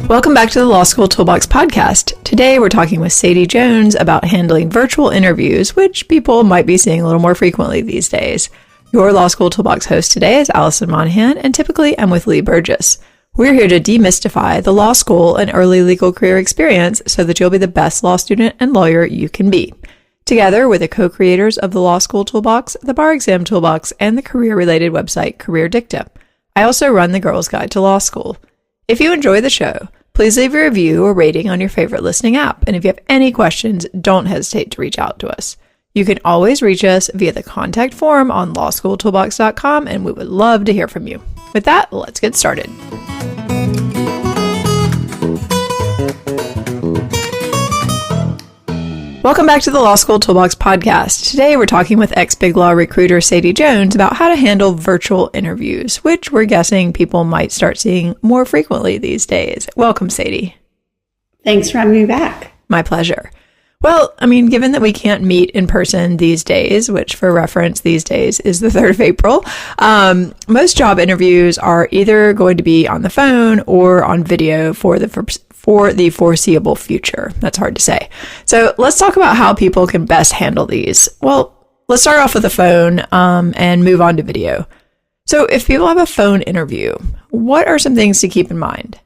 Welcome back to the Law School Toolbox podcast. Today we're talking with Sadie Jones about handling virtual interviews, which people might be seeing a little more frequently these days. Your Law School Toolbox host today is Alison Monahan, and typically I'm with Lee Burgess. We're here to demystify the law school and early legal career experience so that you'll be the best law student and lawyer you can be. Together with the co-creators of the Law School Toolbox, the Bar Exam Toolbox, and the career-related website Career Dicta. I also run the Girls Guide to Law School. If you enjoy the show, please leave a review or rating on your favorite listening app. And if you have any questions, don't hesitate to reach out to us. You can always reach us via the contact form on lawschooltoolbox.com, and we would love to hear from you. With that, let's get started. Welcome back to the Law School Toolbox podcast. Today we're talking with ex-Big Law recruiter Sadie Jones about how to handle virtual interviews, which we're guessing people might start seeing more frequently these days. Welcome, Sadie. Thanks for having me back. My pleasure. Well, given that we can't meet in person these days, which for reference these days is the 3rd of April, most job interviews are either going to be on the phone or on video for the foreseeable future. That's hard to say. So let's talk about how people can best handle these. Well, let's start off with the phone and move on to video. So if people have a phone interview, what are some things to keep in mind?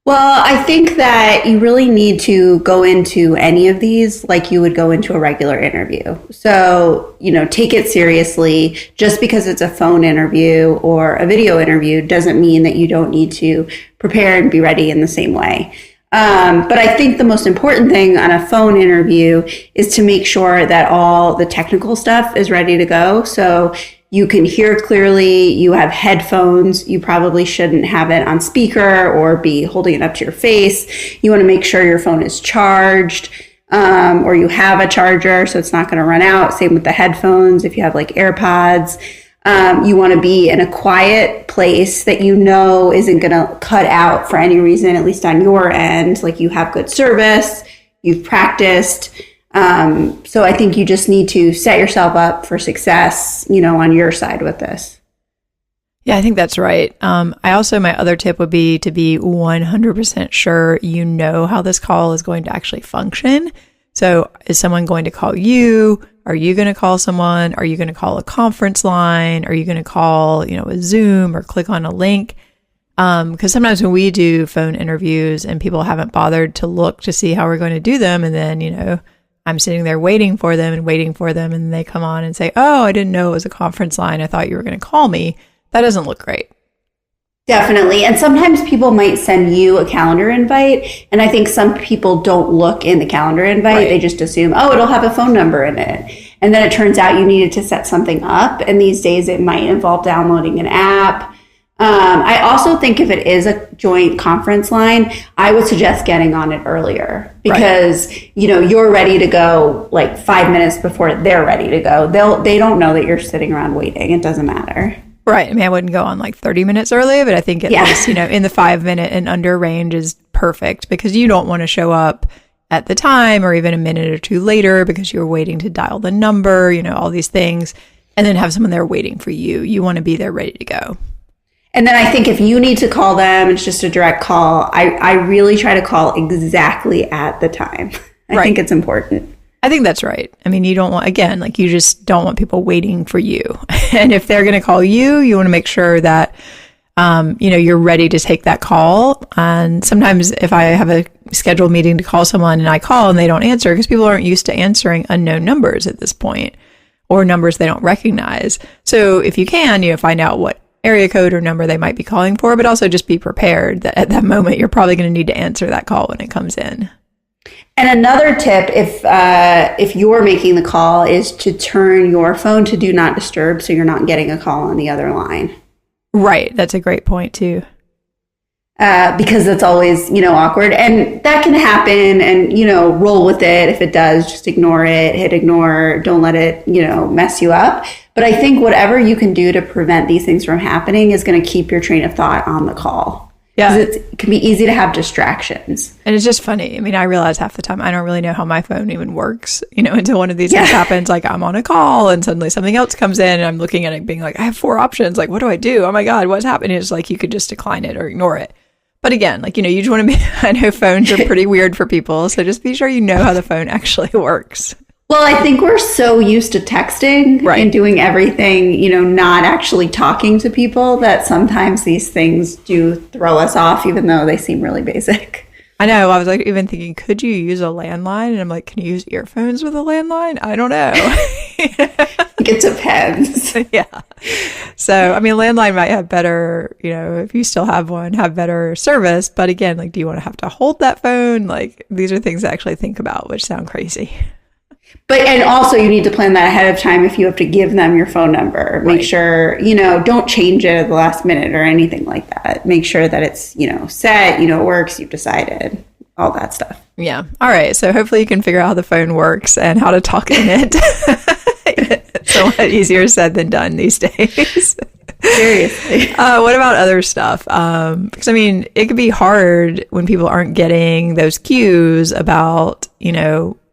Well, I think that you really need to go into any of these like you would go into a regular interview. So, take it seriously. Just because it's a phone interview or a video interview doesn't mean that you don't need to prepare and be ready in the same way. But I think the most important thing on a phone interview is to make sure that all the technical stuff is ready to go. So you can hear clearly, you have headphones, you probably shouldn't have it on speaker or be holding it up to your face. You want to make sure your phone is charged or you have a charger so it's not going to run out. Same with the headphones if you have like AirPods. You want to be in a quiet place that isn't going to cut out for any reason, at least on your end. Like you have good service, you've practiced. So I think you just need to set yourself up for success, on your side with this. Yeah, I think that's right. My other tip would be to be 100% sure you know how this call is going to actually function. So is someone going to call you? Are you going to call someone? Are you going to call a conference line? Are you going to call, a Zoom or click on a link? Because sometimes when we do phone interviews and people haven't bothered to look to see how we're going to do them, and then, I'm sitting there waiting for them, and they come on and say, oh, I didn't know it was a conference line. I thought you were going to call me. That doesn't look great. Definitely. And sometimes people might send you a calendar invite. And I think some people don't look in the calendar invite. Right. They just assume, oh, it'll have a phone number in it. And then it turns out you needed to set something up. And these days it might involve downloading an app. I also think if it is a joint conference line, I would suggest getting on it earlier because, you're ready to go like 5 minutes before they're ready to go. They don't know that you're sitting around waiting. It doesn't matter. Right. I wouldn't go on like 30 minutes early, but I think at least, in the 5 minute and under range is perfect because you don't want to show up at the time or even a minute or two later because you're waiting to dial the number, all these things, and then have someone there waiting for you. You want to be there ready to go. And then I think if you need to call them, it's just a direct call. I really try to call exactly at the time. I think it's important. I think that's right. You don't want, you just don't want people waiting for you. And if they're going to call you, you want to make sure that, you're ready to take that call. And sometimes if I have a scheduled meeting to call someone and I call and they don't answer because people aren't used to answering unknown numbers at this point or numbers they don't recognize. So if you can, find out what area code or number they might be calling for, but also just be prepared that at that moment you're probably going to need to answer that call when it comes in. And another tip, if you're making the call, is to turn your phone to do not disturb so you're not getting a call on the other line. Right. That's a great point too. Because it's always, awkward. And that can happen and, roll with it. If it does, just ignore it, hit ignore, don't let it, mess you up. But I think whatever you can do to prevent these things from happening is going to keep your train of thought on the call. Yeah. It can be easy to have distractions. And it's just funny. I mean, I realize half the time I don't really know how my phone even works, until one of these things happens. Like I'm on a call and suddenly something else comes in and I'm looking at it being like, I have 4 options. Like, what do I do? Oh my God, what's happening? It's like you could just decline it or ignore it. But again, like, you just want to be, I know phones are pretty weird for people. So just be sure you know how the phone actually works. Well, I think we're so used to texting and doing everything, not actually talking to people, that sometimes these things do throw us off, even though they seem really basic. I know. I was like even thinking, could you use a landline? And I'm like, can you use earphones with a landline? I don't know. It depends. Yeah. So, I mean, landline might have better, if you still have one, have better service. But again, like, do you want to have to hold that phone? Like, these are things to actually think about, which sound crazy. And also you need to plan that ahead of time if you have to give them your phone number. Make sure, don't change it at the last minute or anything like that. Make sure that it's, set, it works, you've decided, all that stuff. Yeah. All right. So hopefully you can figure out how the phone works and how to talk in it. It's a lot easier said than done these days. Seriously. What about other stuff? Because, I mean, it could be hard when people aren't getting those cues about,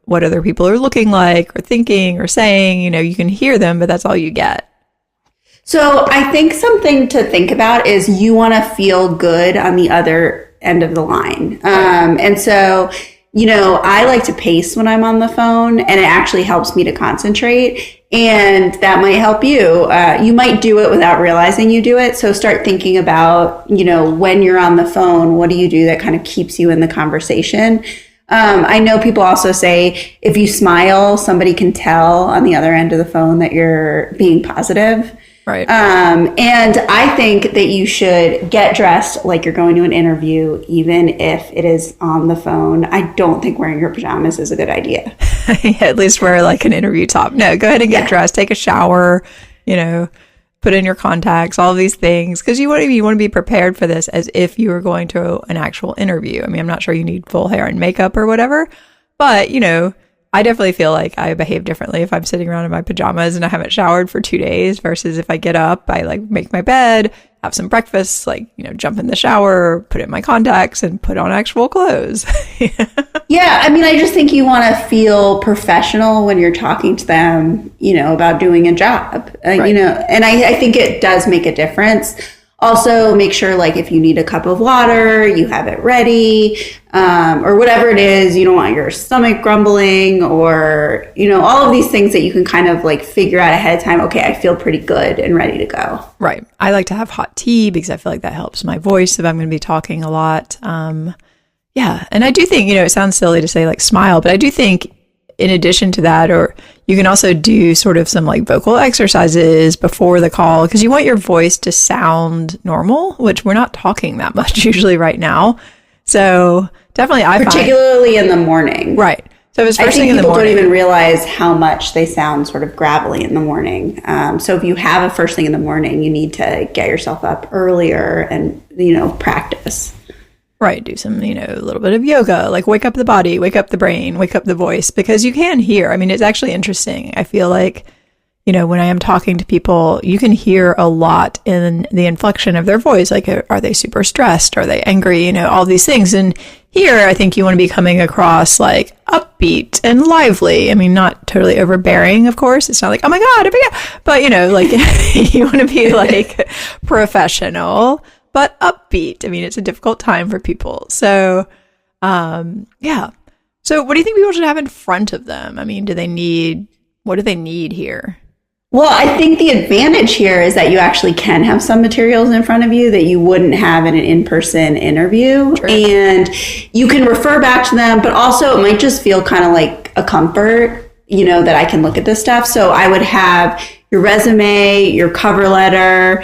what other people are looking like or thinking or saying. You can hear them, but that's all you get. So I think something to think about is you want to feel good on the other end of the line. And so, I like to pace when I'm on the phone, and it actually helps me to concentrate. And that might help you. You might do it without realizing you do it. So start thinking about, when you're on the phone, what do you do that kind of keeps you in the conversation? I know people also say if you smile, somebody can tell on the other end of the phone that you're being positive. Right. And I think that you should get dressed like you're going to an interview, even if it is on the phone. I don't think wearing your pajamas is a good idea. At least wear like an interview top. No, go ahead and get dressed, take a shower, put in your contacts, all of these things, because you want to be prepared for this as if you were going to an actual interview. I mean, I'm not sure you need full hair and makeup or whatever, but I definitely feel like I behave differently if I'm sitting around in my pajamas and I haven't showered for 2 days versus if I get up, I like make my bed, have some breakfast, jump in the shower, put in my contacts and put on actual clothes. Yeah. I mean, I just think you want to feel professional when you're talking to them, about doing a job, Right. and I think it does make a difference. Also, make sure, if you need a cup of water, you have it ready, or whatever it is. You don't want your stomach grumbling or, all of these things that you can kind of figure out ahead of time. Okay, I feel pretty good and ready to go. Right. I like to have hot tea because I feel like that helps my voice if I'm going to be talking a lot. Yeah. And I do think, it sounds silly to say smile, but I do think in addition to that, or you can also do sort of some vocal exercises before the call because you want your voice to sound normal, which we're not talking that much usually right now. So definitely particularly in the morning. Right. So if it's first thing in the morning. People don't even realize how much they sound sort of gravelly in the morning. So if you have a first thing in the morning, you need to get yourself up earlier and, practice. Right. Do some, a little bit of yoga, wake up the body, wake up the brain, wake up the voice, because you can hear. I mean, it's actually interesting. I feel like, when I am talking to people, you can hear a lot in the inflection of their voice. Are they super stressed? Are they angry? All these things. And here, I think you want to be coming across upbeat and lively. I mean, not totally overbearing, of course. It's not oh my God, but you want to be professional, but upbeat. I mean, it's a difficult time for people. So, yeah. So what do you think people should have in front of them? I mean, what do they need here? Well, I think the advantage here is that you actually can have some materials in front of you that you wouldn't have in an in-person interview. True. And you can refer back to them, but also it might just feel kind of like a comfort, that I can look at this stuff. So I would have your resume, your cover letter,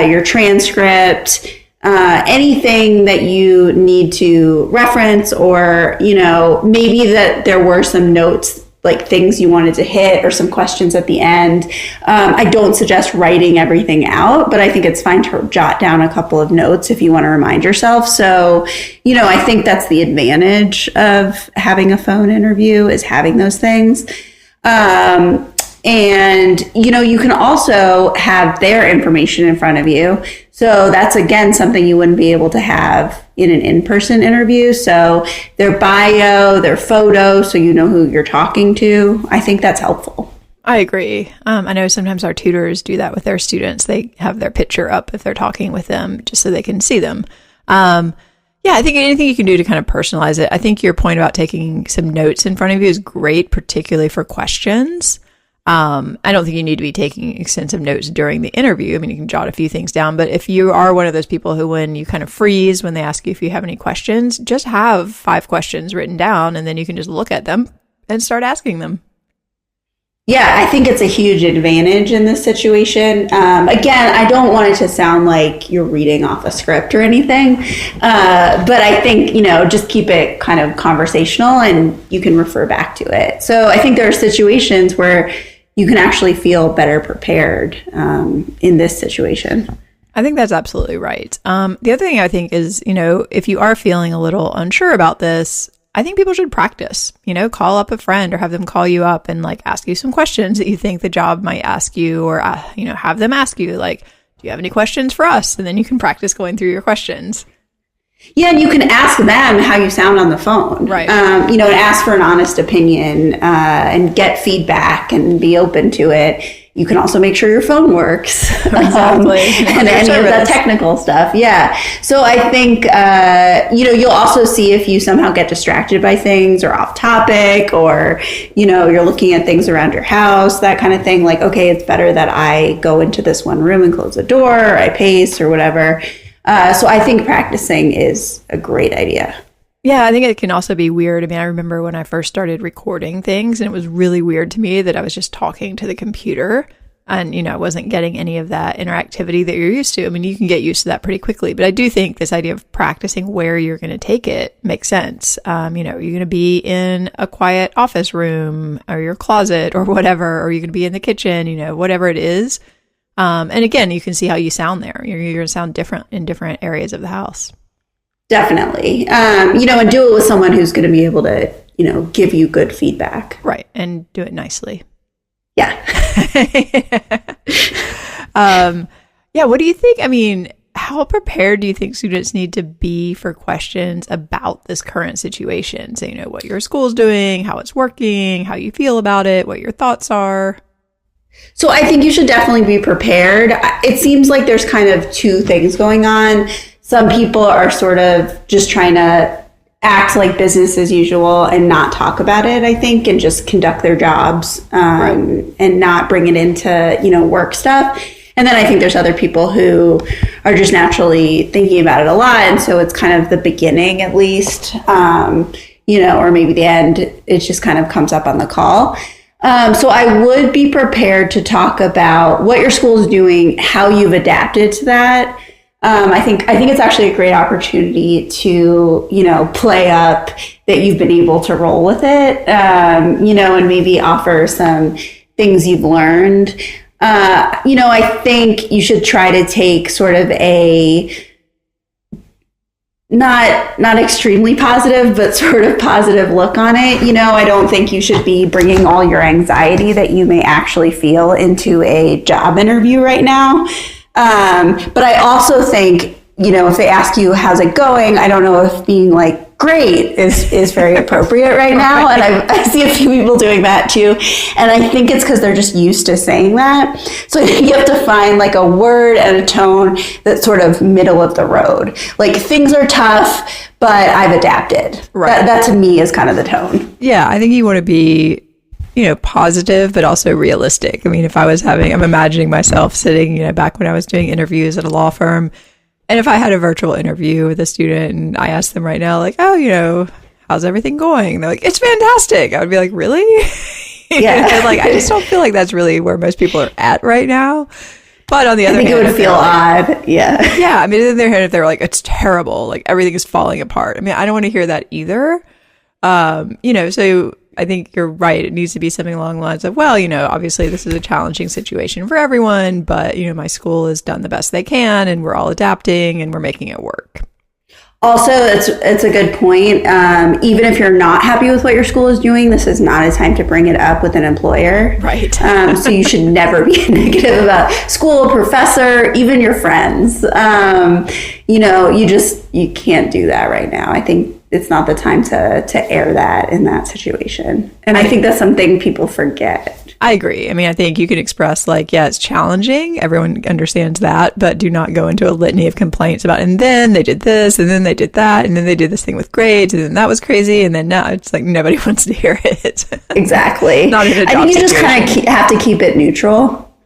your transcript, anything that you need to reference, or, maybe that there were some notes, things you wanted to hit or some questions at the end. I don't suggest writing everything out, but I think it's fine to jot down a couple of notes if you want to remind yourself. So, I think that's the advantage of having a phone interview, is having those things. And, you can also have their information in front of you. So that's, again, something you wouldn't be able to have in an in-person interview. So their bio, their photo, so you know who you're talking to. I think that's helpful. I agree. I know sometimes our tutors do that with their students. They have their picture up if they're talking with them just so they can see them. Yeah, I think anything you can do to kind of personalize it. I think your point about taking some notes in front of you is great, particularly for questions. I don't think you need to be taking extensive notes during the interview. I mean, you can jot a few things down, but if you are one of those people who, when you kind of freeze when they ask you if you have any questions, just have 5 questions written down and then you can just look at them and start asking them. Yeah, I think it's a huge advantage in this situation. Again, I don't want it to sound like you're reading off a script or anything, but I think, just keep it kind of conversational and you can refer back to it. So I think there are situations where you can actually feel better prepared in this situation. I think that's absolutely right. The other thing I think is, if you are feeling a little unsure about this, I think people should practice, call up a friend or have them call you up and ask you some questions that you think the job might ask you, or, have them ask you, do you have any questions for us? And then you can practice going through your questions. Yeah, and you can ask them how you sound on the phone, right? And ask for an honest opinion and get feedback and be open to it. You can also make sure your phone works, exactly, and any of that technical stuff. Yeah. So I think you'll also see if you somehow get distracted by things or off topic, or you're looking at things around your house, that kind of thing. Like, okay, it's better that I go into this one room and close the door, or I pace or whatever. So I think practicing is a great idea. Yeah, I think it can also be weird. I mean, I remember when I first started recording things, and it was really weird to me that I was just talking to the computer and, I wasn't getting any of that interactivity that you're used to. I mean, you can get used to that pretty quickly, but I do think this idea of practicing where you're going to take it makes sense. You're going to be in a quiet office room or your closet or whatever, or you're going to be in the kitchen, whatever it is. And again, you can see how you sound there. You're going to sound different in different areas of the house. Definitely. And do it with someone who's going to be able to, give you good feedback. Right. And do it nicely. Yeah. Yeah. What do you think? I mean, how prepared do you think students need to be for questions about this current situation? So, what your school's doing, how it's working, how you feel about it, what your thoughts are. So I think you should definitely be prepared. It seems like there's kind of 2 things going on. Some people are sort of just trying to act like business as usual and not talk about it, I think, and just conduct their jobs and not bring it into, work stuff. And then I think there's other people who are just naturally thinking about it a lot. And so it's kind of the beginning, at least, or maybe the end. It just kind of comes up on the call. So I would be prepared to talk about what your school is doing, how you've adapted to that. I think it's actually a great opportunity to, play up that you've been able to roll with it, and maybe offer some things you've learned. I think you should try to take sort of a not extremely positive, but sort of positive look on it. I don't think you should be bringing all your anxiety that you may actually feel into a job interview right now. But I also think, if they ask you, how's it going? I don't know if being great is very appropriate right now. And I see a few people doing that too. And I think it's because they're just used to saying that. So you have to find a word and a tone that's sort of middle of the road. Things are tough, but I've adapted. Right. That to me is kind of the tone. Yeah, I think you want to be positive, but also realistic. I mean, if I'm imagining myself sitting, back when I was doing interviews at a law firm, and if I had a virtual interview with a student and I asked them right now, oh, how's everything going? They're like, it's fantastic. I would be like, really? Yeah. I just don't feel like that's really where most people are at right now. But on the other hand, I think it would feel odd. Yeah. Yeah. I mean, in their head, if they're like, it's terrible, everything is falling apart. I mean, I don't want to hear that either. So I think you're right. It needs to be something along the lines of, well, obviously this is a challenging situation for everyone, but, my school has done the best they can and we're all adapting and we're making it work. Also, it's a good point. Even if you're not happy with what your school is doing, this is not a time to bring it up with an employer. Right. So you should never be negative about school, professor, even your friends. You can't do that right now. I think it's not the time to air that in that situation. And I think that's something people forget. I agree. I mean, I think you can express like, yeah, it's challenging. Everyone understands that, but do not go into a litany of complaints about, and then they did this, and then they did that, and then they did this thing with grades, and then that was crazy, and then now it's like nobody wants to hear it. Exactly. Not in a job I think you situation. just kind of have to keep it neutral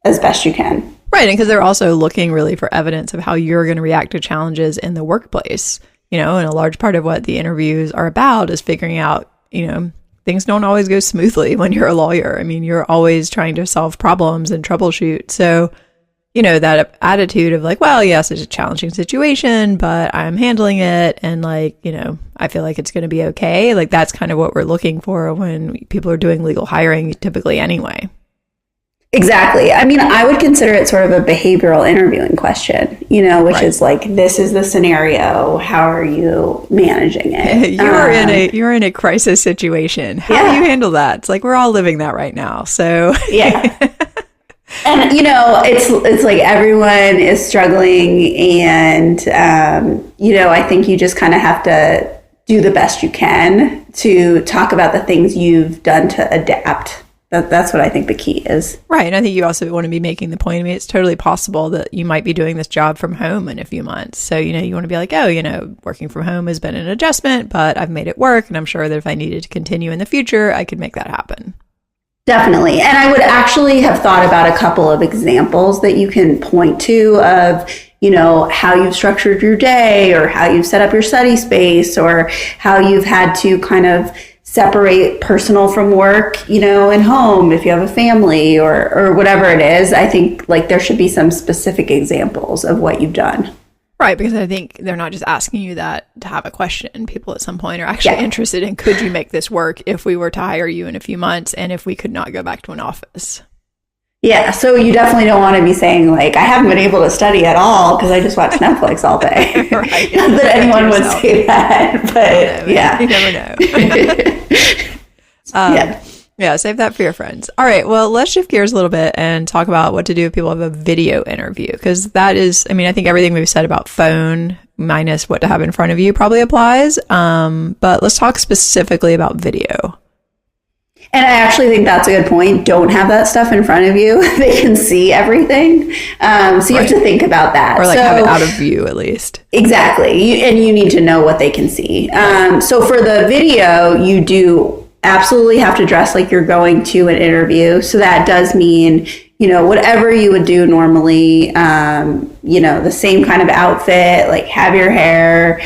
as best you can. Right. And because they're also looking really for evidence of how you're going to react to challenges in the workplace, and a large part of what the interviews are about is figuring out, things don't always go smoothly when you're a lawyer. I mean, you're always trying to solve problems and troubleshoot. So, that attitude of like, well, yes, it's a challenging situation, but I'm handling it. And like, I feel like it's going to be okay. Like that's kind of what we're looking for when people are doing legal hiring typically anyway. Exactly. I mean, I would consider it sort of a behavioral interviewing question, which Right. is like, this is the scenario. How are you managing it? You're in a crisis situation. How do you handle that? It's like we're all living that right now. So yeah. And it's like everyone is struggling, and I think you just kind of have to do the best you can to talk about the things you've done to adapt. That's what I think the key is. Right. And I think you also want to be making the point. I mean, it's totally possible that you might be doing this job from home in a few months. So, you want to be like, working from home has been an adjustment, but I've made it work. And I'm sure that if I needed to continue in the future, I could make that happen. Definitely. And I would actually have thought about a couple of examples that you can point to of, how you've structured your day, or how you've set up your study space, or how you've had to kind of separate personal from work, and home if you have a family or whatever it is. I think like there should be some specific examples of what you've done. Right, because I think they're not just asking you that to have a question. People at some point are actually interested in, could you make this work if we were to hire you in a few months and if we could not go back to an office? Yeah, so you definitely don't want to be saying like, I haven't been able to study at all because I just watch Netflix all day. Right. Not that anyone would say that, but yeah. You never know. Yeah, save that for your friends. All right, well, let's shift gears a little bit and talk about what to do if people have a video interview. Because that is, I think everything we've said about phone minus what to have in front of you probably applies. But let's talk specifically about video. And I actually think that's a good point. Don't have that stuff in front of you. They can see everything. So you have to think about that. Or like have it out of view at least. Exactly. And you need to know what they can see. So for the video, you do absolutely have to dress like you're going to an interview. So that does mean, whatever you would do normally, the same kind of outfit, like have your hair,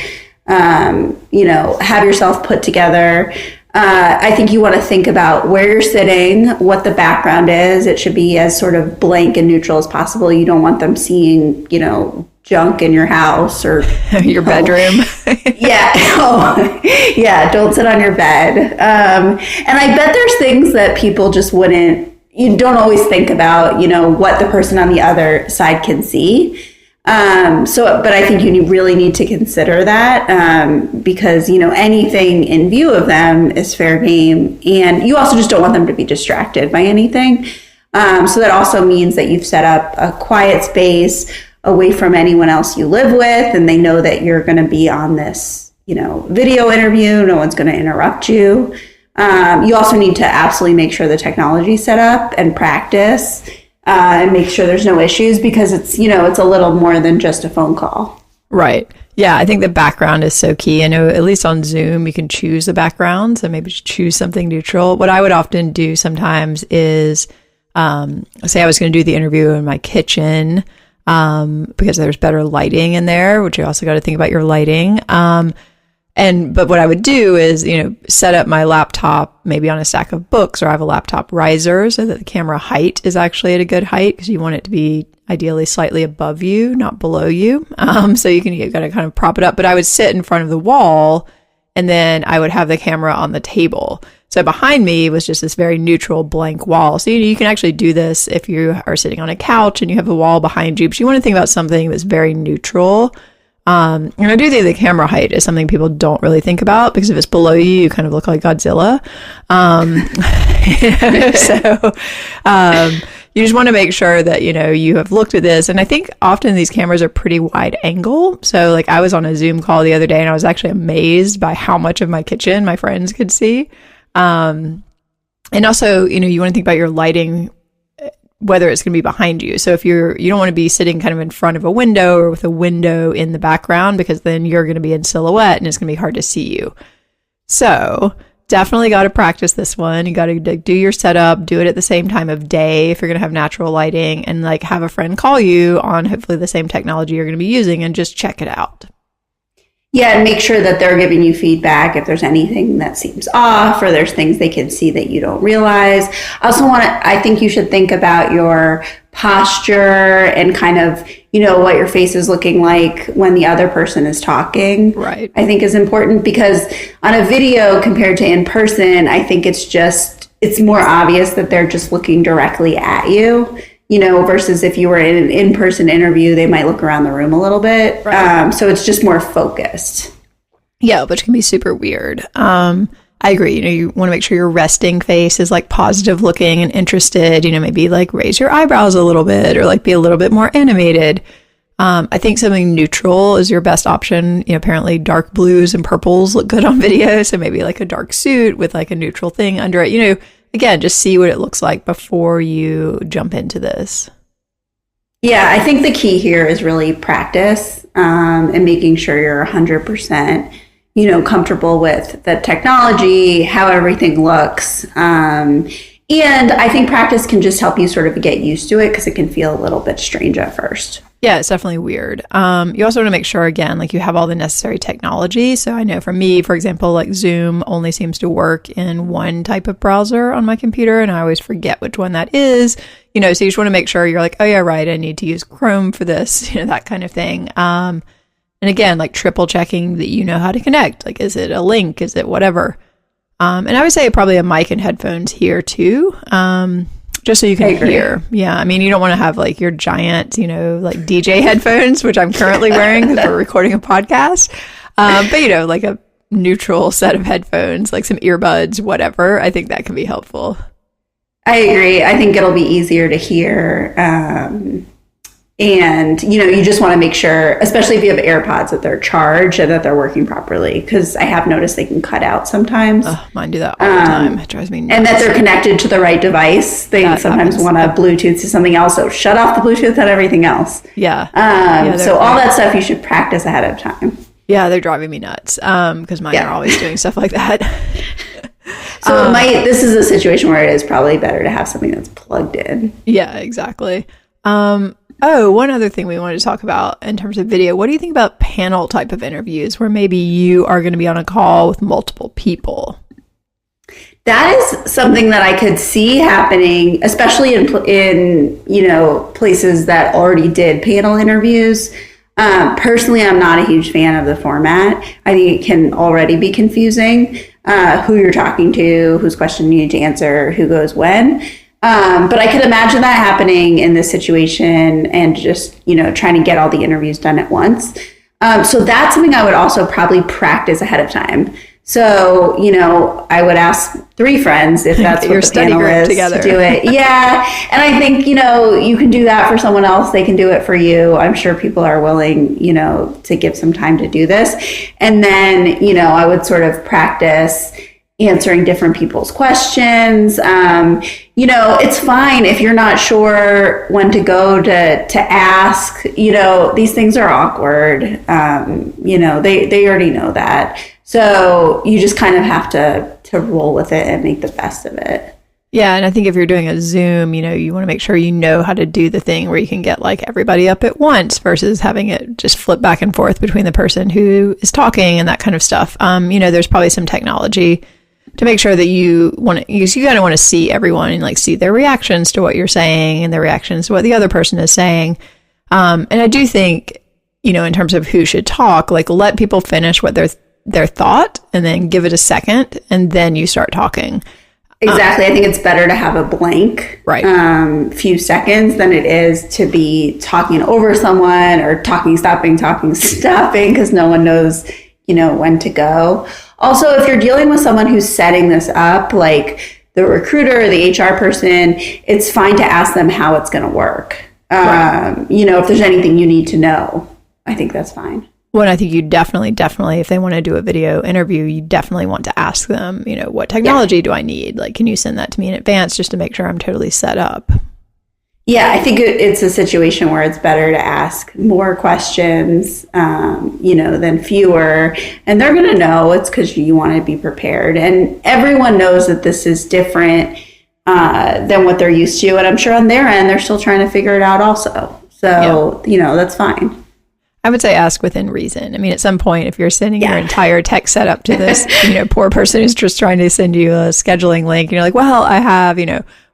have yourself put together. I think you want to think about where you're sitting, what the background is. It should be as sort of blank and neutral as possible. You don't want them seeing, junk in your house or your bedroom. Yeah, don't sit on your bed. And I bet there's things that people just you don't always think about, what the person on the other side can see. But I think you really need to consider that, because, anything in view of them is fair game. And you also just don't want them to be distracted by anything. So that also means that you've set up a quiet space away from anyone else you live with, and they know that you're going to be on this, video interview. No one's going to interrupt you. You also need to absolutely make sure the technology is set up and practice, and make sure there's no issues, because it's, it's a little more than just a phone call. Right. Yeah, I think the background is so key. I know at least on Zoom, you can choose the background. So maybe just choose something neutral. What I would often do sometimes is, say I was going to do the interview in my kitchen, because there's better lighting in there, which you also got to think about your lighting. But what I would do is, set up my laptop maybe on a stack of books, or I have a laptop riser so that the camera height is actually at a good height, because you want it to be ideally slightly above you, not below you. So you got to kind of prop it up. But I would sit in front of the wall, and then I would have the camera on the table. So behind me was just this very neutral blank wall. So you can actually do this if you are sitting on a couch and you have a wall behind you, but you want to think about something that's very neutral. And I do think the camera height is something people don't really think about, because if it's below you, you kind of look like Godzilla. You just want to make sure that, you have looked at this. And I think often these cameras are pretty wide angle. So like I was on a Zoom call the other day and I was actually amazed by how much of my kitchen my friends could see. And also, you want to think about your lighting, whether it's going to be behind you. So if you don't want to be sitting kind of in front of a window or with a window in the background, because then you're going to be in silhouette and it's going to be hard to see you. So definitely got to practice this one. You got to do your setup, do it at the same time of day if you're going to have natural lighting, and like have a friend call you on hopefully the same technology you're going to be using and just check it out. Yeah, and make sure that they're giving you feedback if there's anything that seems off or there's things they can see that you don't realize. I think you should think about your posture and kind of, what your face is looking like when the other person is talking. Right. I think is important, because on a video compared to in person, I think it's more obvious that they're just looking directly at you. Versus if you were in an in-person interview, they might look around the room a little bit. Right. So it's just more focused. Yeah, which can be super weird. I agree. You want to make sure your resting face is like positive looking and interested, maybe like raise your eyebrows a little bit or like be a little bit more animated. I think something neutral is your best option. Apparently dark blues and purples look good on video. So maybe like a dark suit with like a neutral thing under it, Again, just see what it looks like before you jump into this. Yeah, I think the key here is really practice and making sure you're 100%, comfortable with the technology, how everything looks. And I think practice can just help you sort of get used to it, because it can feel a little bit strange at first. Yeah, it's definitely weird. You also want to make sure, again, like you have all the necessary technology. So I know for me, for example, like Zoom only seems to work in one type of browser on my computer, and I always forget which one that is. So you just want to make sure you're like, oh yeah, right, I need to use Chrome for this, that kind of thing. And again, like triple checking that you know how to connect. Like, is it a link? Is it whatever? And I would say probably a mic and headphones here too. Just so you can hear. Yeah. I mean, you don't want to have like your giant, like DJ headphones, which I'm currently wearing because we're recording a podcast. But like a neutral set of headphones, like some earbuds, whatever. I think that can be helpful. I agree. I think it'll be easier to hear. And, you just want to make sure, especially if you have AirPods, that they're charged and that they're working properly, because I have noticed they can cut out sometimes. Oh, mine do that all the time. It drives me nuts. And that they're connected to the right device. They sometimes want to Bluetooth to something else, so shut off the Bluetooth and everything else. Yeah. So all that stuff you should practice ahead of time. Yeah, they're driving me nuts because mine are always doing stuff like that. So this is a situation where it is probably better to have something that's plugged in. Yeah, exactly. One other thing we wanted to talk about in terms of video. What do you think about panel type of interviews where maybe you are going to be on a call with multiple people? That is something that I could see happening, especially in places that already did panel interviews. Personally, I'm not a huge fan of the format. I think it can already be confusing, who you're talking to, whose question you need to answer, who goes when. But I could imagine that happening in this situation and just, trying to get all the interviews done at once. So that's something I would also probably practice ahead of time. So, I would ask 3 friends if that's what the panel is together. To do it. Yeah. And I think, you can do that for someone else. They can do it for you. I'm sure people are willing, to give some time to do this. And then, I would sort of practice answering different people's questions. It's fine if you're not sure when to go to ask. These things are awkward. They already know that. So you just kind of have to roll with it and make the best of it. Yeah, and I think if you're doing a Zoom, you want to make sure you know how to do the thing where you can get like everybody up at once versus having it just flip back and forth between the person who is talking and that kind of stuff. There's probably some technology to make sure that you kind of want to see everyone and like see their reactions to what you're saying and their reactions to what the other person is saying. And I do think, in terms of who should talk, like let people finish what their thought and then give it a second and then you start talking. Exactly. I think it's better to have a blank few seconds than it is to be talking over someone or stopping, because no one knows, when to go. Also, if you're dealing with someone who's setting this up, like the recruiter or the HR person, it's fine to ask them how it's going to work. If there's anything you need to know, I think that's fine. Well, I think you definitely, if they want to do a video interview, you definitely want to ask them, what technology do I need? Like, can you send that to me in advance just to make sure I'm totally set up? Yeah, I think it's a situation where it's better to ask more questions, than fewer. And they're going to know it's because you want to be prepared. And everyone knows that this is different than what they're used to. And I'm sure on their end, they're still trying to figure it out also. So, that's fine. I would say ask within reason. I mean, at some point, if you're sending your entire tech setup to this, poor person who's just trying to send you a scheduling link, and you're like, well, I have,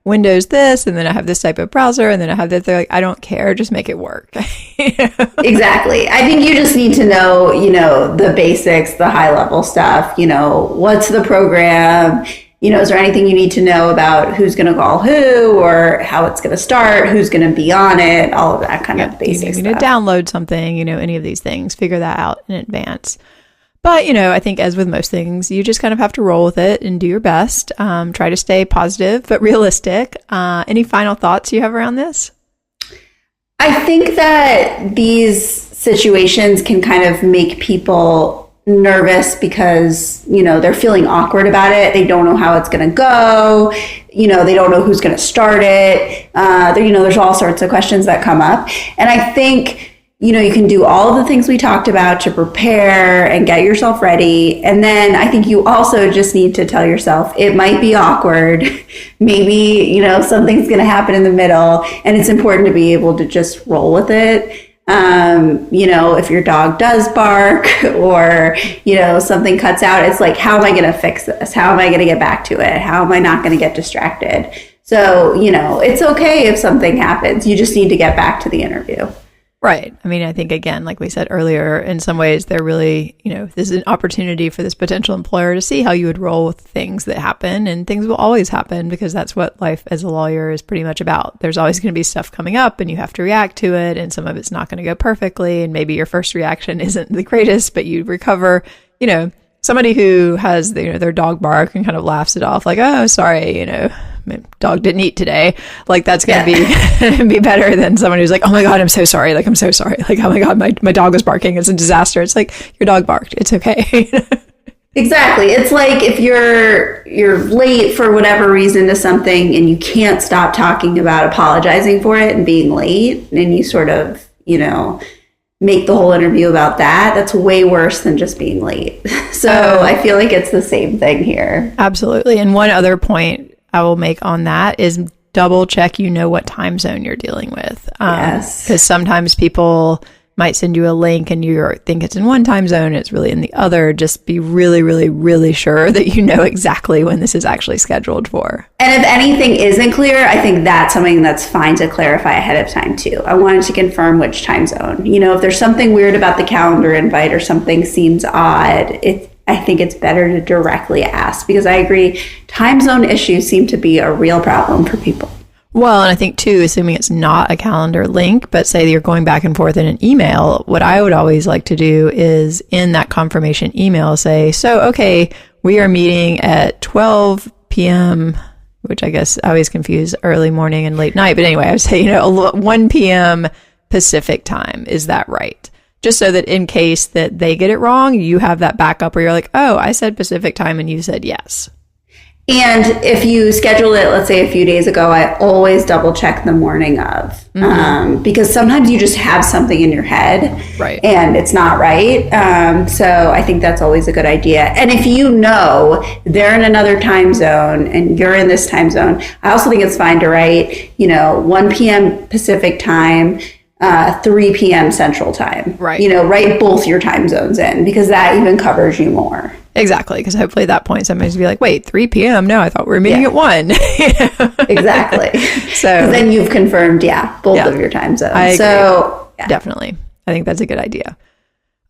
Windows this, and then I have this type of browser, and then I have that. They're like, I don't care, just make it work. Exactly. I think you just need to know, the basics, the high level stuff, what's the program? Is there anything you need to know about who's going to call who or how it's going to start, who's going to be on it, all of that kind of basic stuff. You need to download something, any of these things, figure that out in advance. But, I think as with most things, you just kind of have to roll with it and do your best. Try to stay positive, but realistic. Any final thoughts you have around this? I think that these situations can kind of make people nervous because, they're feeling awkward about it. They don't know how it's going to go. They don't know who's going to start it. There's all sorts of questions that come up. And I think, you can do all of the things we talked about to prepare and get yourself ready. And then I think you also just need to tell yourself it might be awkward. Maybe, something's going to happen in the middle, and it's important to be able to just roll with it. If your dog does bark or, something cuts out, it's like, how am I going to fix this? How am I going to get back to it? How am I not going to get distracted? So, it's okay if something happens. You just need to get back to the interview. Right. I mean, I think, again, like we said earlier, in some ways, they're really, this is an opportunity for this potential employer to see how you would roll with things that happen. And things will always happen because that's what life as a lawyer is pretty much about. There's always going to be stuff coming up and you have to react to it. And some of it's not going to go perfectly. And maybe your first reaction isn't the greatest, but you recover, somebody who has their dog bark and kind of laughs it off like, oh, sorry, my dog didn't eat today. Like, that's going to be better than someone who's like, oh my God, I'm so sorry. Like, I'm so sorry. Like, oh my God, my dog was barking. It's a disaster. It's like, your dog barked. It's okay. Exactly. It's like if you're late for whatever reason to something and you can't stop talking about apologizing for it and being late, and you sort of, make the whole interview about that, that's way worse than just being late. So I feel like it's the same thing here. Absolutely. And one other point I will make on that is double check what time zone you're dealing with. Yes. Because sometimes people might send you a link and you think it's in one time zone and it's really in the other. Just be really, really, really sure that you know exactly when this is actually scheduled for. And if anything isn't clear, I think that's something that's fine to clarify ahead of time too. I wanted to confirm which time zone. If there's something weird about the calendar invite or something seems odd, I think it's better to directly ask, because I agree, time zone issues seem to be a real problem for people. Well, and I think too, assuming it's not a calendar link, but say that you're going back and forth in an email, what I would always like to do is in that confirmation email say, so, okay, we are meeting at 12 p.m., which I guess I always confuse early morning and late night. But anyway, I would say, 1 p.m. Pacific time. Is that right? Just so that in case that they get it wrong, you have that backup where you're like, oh, I said Pacific time and you said yes. And if you schedule it, let's say a few days ago, I always double check the morning of, because sometimes you just have something in your head, right, and it's not right. So I think that's always a good idea. And if they're in another time zone and you're in this time zone, I also think it's fine to write, 1 p.m. Pacific time, 3 p.m. Central time. Right. Write both your time zones in, because that even covers you more. Exactly, because hopefully at that point somebody's going to be like, wait, 3 p.m.? No, I thought we were meeting at 1. Exactly. So then you've confirmed, both of your time zones. I agree. So definitely. I think that's a good idea.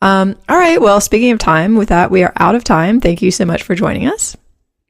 All right. Well, speaking of time, with that, we are out of time. Thank you so much for joining us.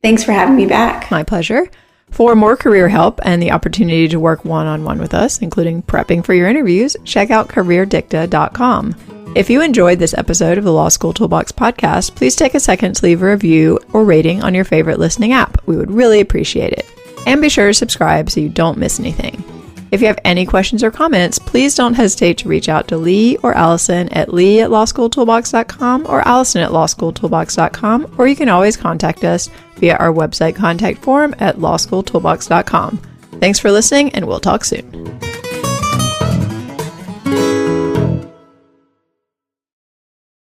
Thanks for having me back. My pleasure. For more career help and the opportunity to work one-on-one with us, including prepping for your interviews, check out careerdicta.com. If you enjoyed this episode of the Law School Toolbox podcast, please take a second to leave a review or rating on your favorite listening app. We would really appreciate it. And be sure to subscribe so you don't miss anything. If you have any questions or comments, please don't hesitate to reach out to Lee or Alison at lee@lawschooltoolbox.com or allison@lawschooltoolbox.com, or you can always contact us via our website contact form at lawschooltoolbox.com. Thanks for listening, and we'll talk soon.